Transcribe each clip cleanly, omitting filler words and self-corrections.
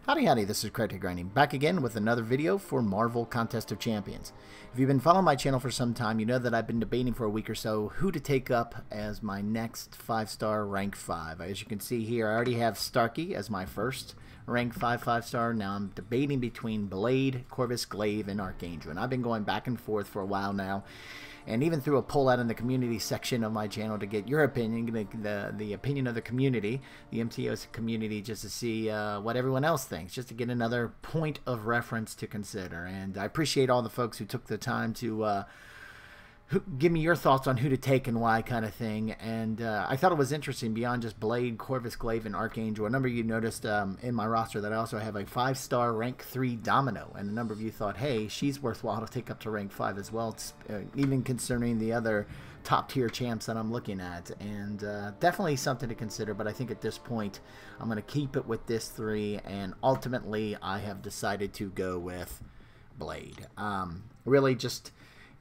Howdy howdy, this is Cryptic Grinding, back again with another video for Marvel Contest of Champions. If you've been following my channel for some time, you know that I've been debating for a week or so who to take up as my next 5-star rank 5. As you can see here, I already have Starkey as my first rank 5 5-star. Now I'm debating between Blade, Corvus Glaive, and Archangel. And I've been going back and forth for a while now. And even threw a poll out in the community section of my channel to get your opinion, the opinion of the community, the MCOC community, just to see what everyone else thinks, just to get another point of reference to consider. And I appreciate all the folks who took the time to give me your thoughts on who to take and why, kind of thing. And I thought it was interesting, beyond just Blade, Corvus Glaive, and Archangel. A number of you noticed in my roster that I also have a 5-star rank 3 Domino, and a number of you thought, hey, she's worthwhile to take up to rank 5 as well, even concerning the other top tier champs that I'm looking at. And definitely something to consider, but I think at this point I'm going to keep it with this 3, and ultimately I have decided to go with Blade. Really just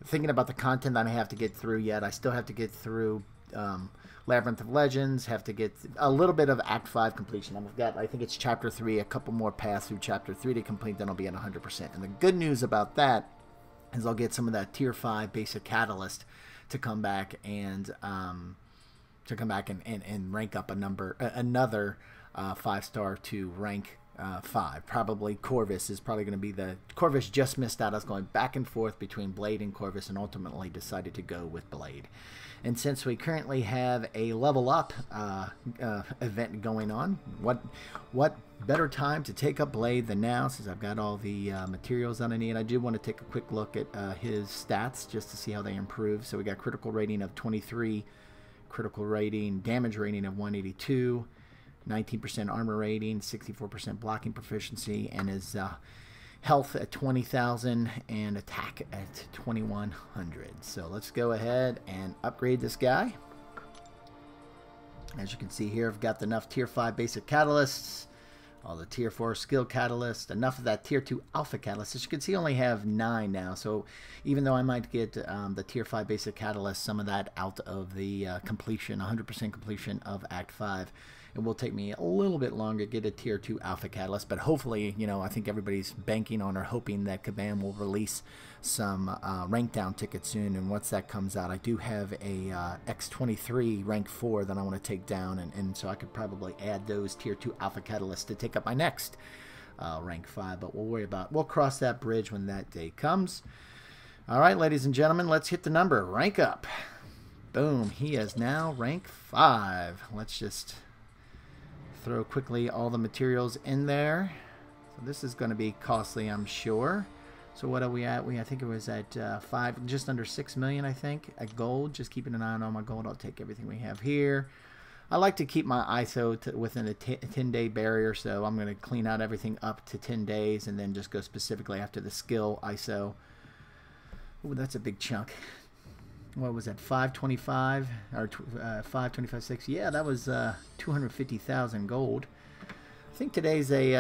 thinking about the content that I have to get through yet. I still have to get through Labyrinth of Legends, have to get a little bit of Act 5 completion. I've got, I think it's Chapter 3, a couple more paths through Chapter 3 to complete, then I'll be at 100%. And the good news about that is I'll get some of that Tier 5 basic catalyst to come back and rank up another 5-star to rank 5. Probably Corvus is probably going to be the... Corvus just missed out. I was going back and forth between Blade and Corvus and ultimately decided to go with Blade. And since we currently have a level up event going on, what better time to take up Blade than now, since I've got all the materials that I need. I do want to take a quick look at his stats just to see how they improve. So we got critical rating of 23, critical rating, damage rating of 182, 19% armor rating, 64% blocking proficiency, and his health at 20,000 and attack at 2,100. So let's go ahead and upgrade this guy. As you can see here, I've got enough Tier 5 basic catalysts, all the Tier 4 skill catalysts, enough of that Tier 2 alpha catalyst. As you can see, I only have 9 now. So even though I might get the Tier 5 basic catalyst, some of that out of the completion, 100% completion of Act 5, it will take me a little bit longer to get a Tier 2 Alpha Catalyst, but hopefully, you know, I think everybody's banking on or hoping that Kabam will release some rank down tickets soon, and once that comes out, I do have a X23 rank 4 that I want to take down, and so I could probably add those Tier 2 Alpha Catalysts to take up my next rank 5, but we'll cross that bridge when that day comes. All right, ladies and gentlemen, let's hit the number. Rank up. Boom, he is now rank 5. Let's just throw quickly all the materials in there. So this is going to be costly, I'm sure. So what are we at? I think it was at 5, just under 6 million, I think, at gold. Just keeping an eye on all my gold. I'll take everything we have here. I like to keep my ISO within a 10-day barrier, so I'm going to clean out everything up to 10 days and then just go specifically after the skill ISO. Ooh, that's a big chunk. What was that, 525 or 525.6? Yeah, that was 250,000 gold. I think today's we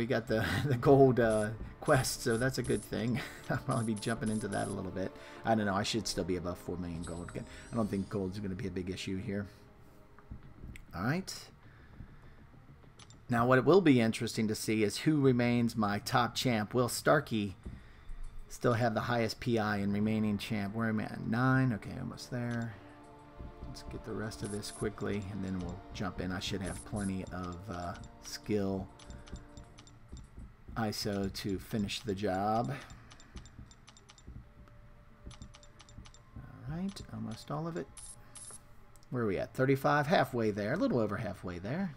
got the gold quest, so that's a good thing. I'll probably be jumping into that a little bit. I don't know. I should still be above 4 million gold. Again, I don't think gold's going to be a big issue here. All right. Now, what it will be interesting to see is who remains my top champ. Will Starkey still have the highest PI and remaining champ? Where am I at? 9. Okay, almost there. Let's get the rest of this quickly, and then we'll jump in. I should have plenty of skill ISO to finish the job. All right, almost all of it. Where are we at? 35, halfway there, a little over halfway there.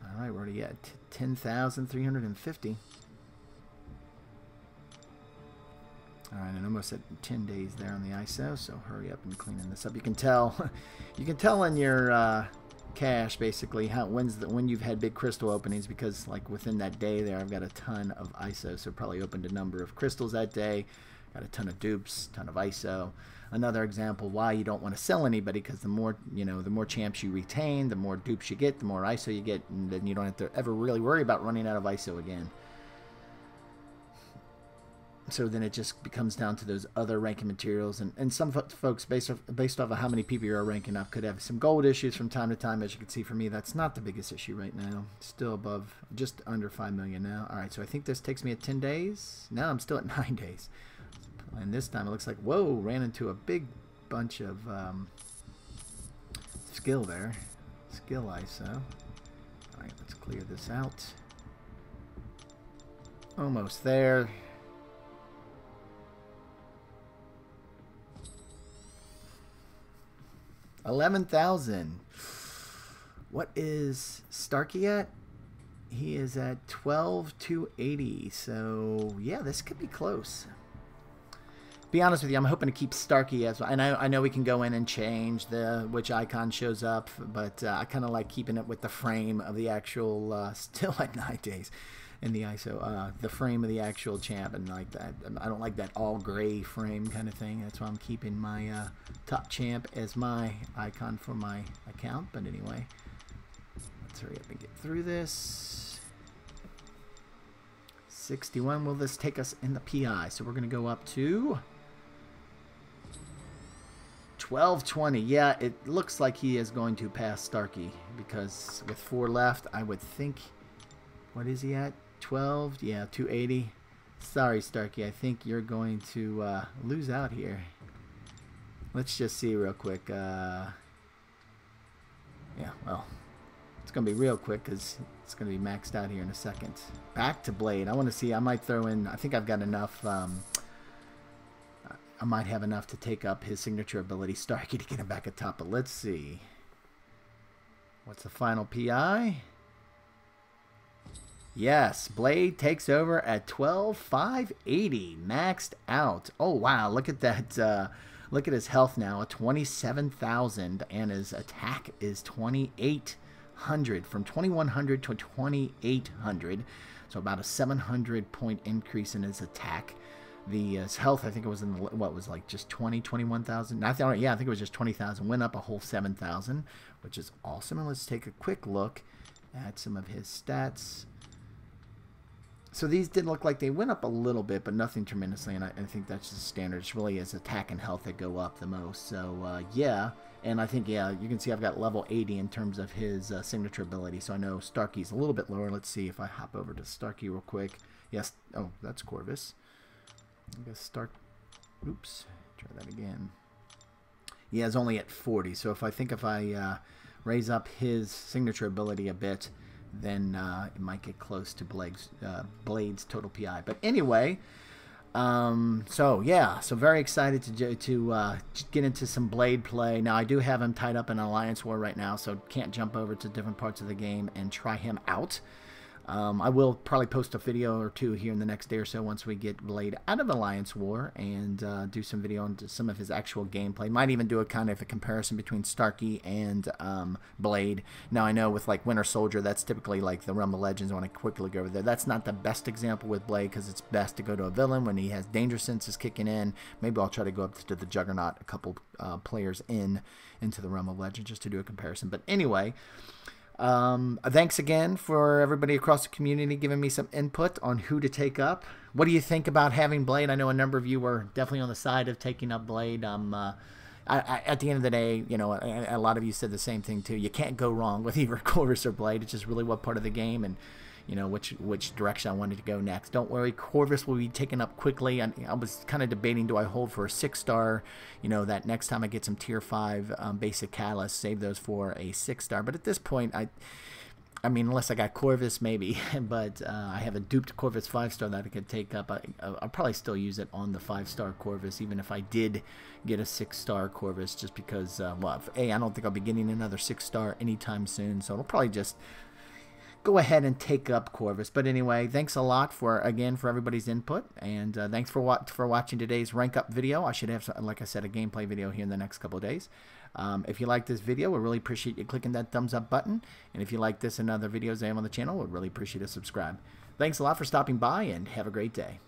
All right, we're already at 10,350. All right, and almost at 10 days there on the ISO, so hurry up and cleaning this up. You can tell in your cache basically when you've had big crystal openings, because like within that day there, I've got a ton of ISO, so probably opened a number of crystals that day. Got a ton of dupes, ton of ISO. Another example why you don't want to sell anybody, because the more, you know, the more champs you retain, the more dupes you get, the more ISO you get, and then you don't have to ever really worry about running out of ISO again. So then it just becomes down to those other ranking materials. And some folks, based off of how many people you're ranking up, could have some gold issues from time to time. As you can see, for me, that's not the biggest issue right now. Still above, just under 5 million now. All right, so I think this takes me at 10 days. Now I'm still at 9 days. And this time it looks like, whoa, ran into a big bunch of skill there. Skill ISO. All right, let's clear this out. Almost there. $11,000. What is Starkey at? He is at 12,280. So yeah, this could be close. Be honest with you, I'm hoping to keep Starkey as well. And I know we can go in and change which icon shows up, but I kind of like keeping it with the frame of the actual still at 9 days in the ISO, the frame of the actual champ, and like that. I don't like that all gray frame kind of thing. That's why I'm keeping my top champ as my icon for my account. But anyway, let's hurry up and get through this. 61. Will this take us in the PI? So we're going to go up to 1220. Yeah, it looks like he is going to pass Starkey, because with 4 left, I would think. What is he at? 12? Yeah, 280. Sorry, Starkey. I think you're going to lose out here. Let's just see real quick. Yeah, well, it's going to be real quick because it's going to be maxed out here in a second. Back to Blade. I want to see. I might throw in. I think I've got enough. I might have enough to take up his signature ability, Starkey, to get him back at top. But let's see. What's the final PI? Yes, Blade takes over at 12,580, maxed out. Oh, wow, look at that. Look at his health now, at 27,000, and his attack is 2,800, from 2,100 to 2,800. So about a 700-point increase in his attack. His health, I think it was in the, what was like just 20, 21,000. Yeah, I think it was just 20,000. Went up a whole 7,000, which is awesome. And let's take a quick look at some of his stats. So these did look like they went up a little bit, but nothing tremendously, and I think that's just standard. It's really his attack and health that go up the most. So, yeah, and I think, yeah, you can see I've got level 80 in terms of his signature ability, so I know Starkey's a little bit lower. Let's see if I hop over to Starkey real quick. Yes, oh, that's Corvus. I guess oops, try that again. Yeah, it's only at 40, so if I raise up his signature ability a bit, then it might get close to Blade's total PI. But anyway, so yeah, so very excited to get into some Blade play. Now I do have him tied up in Alliance War right now, so can't jump over to different parts of the game and try him out. I will probably post a video or two here in the next day or so once we get Blade out of Alliance War, and do some video on some of his actual gameplay. Might even do a kind of a comparison between Starkey and Blade. Now I know with like Winter Soldier, that's typically like the Realm of Legends. I want to quickly go over there. That's not the best example with Blade, because it's best to go to a villain when he has danger senses kicking in. Maybe I'll try to go up to the Juggernaut a couple players into the Realm of Legends just to do a comparison. But anyway, thanks again for everybody across the community giving me some input on who to take up. What do you think about having Blade? I know a number of you were definitely on the side of taking up Blade. At the end of the day, you know, a lot of you said the same thing too. You can't go wrong with either Corvus or Blade. It's just really what part of the game and, you know, which direction I wanted to go next. Don't worry, Corvus will be taken up quickly. I was kind of debating, do I hold for a 6-star, you know, that next time I get some tier 5 basic catalysts, save those for a 6-star. But at this point, I mean, unless I got Corvus, maybe. But I have a duped Corvus 5-star that I could take up. I'll probably still use it on the 5-star Corvus, even if I did get a 6-star Corvus, just because, well, I don't think I'll be getting another 6-star anytime soon. So it'll probably just go ahead and take up Corvus. But anyway, thanks a lot for everybody's input, and thanks for watching today's rank up video. I should have, like I said, a gameplay video here in the next couple of days. If you like this video, we really appreciate you clicking that thumbs up button, and if you like this and other videos I have on the channel, we'd really appreciate a subscribe. Thanks a lot for stopping by, and have a great day.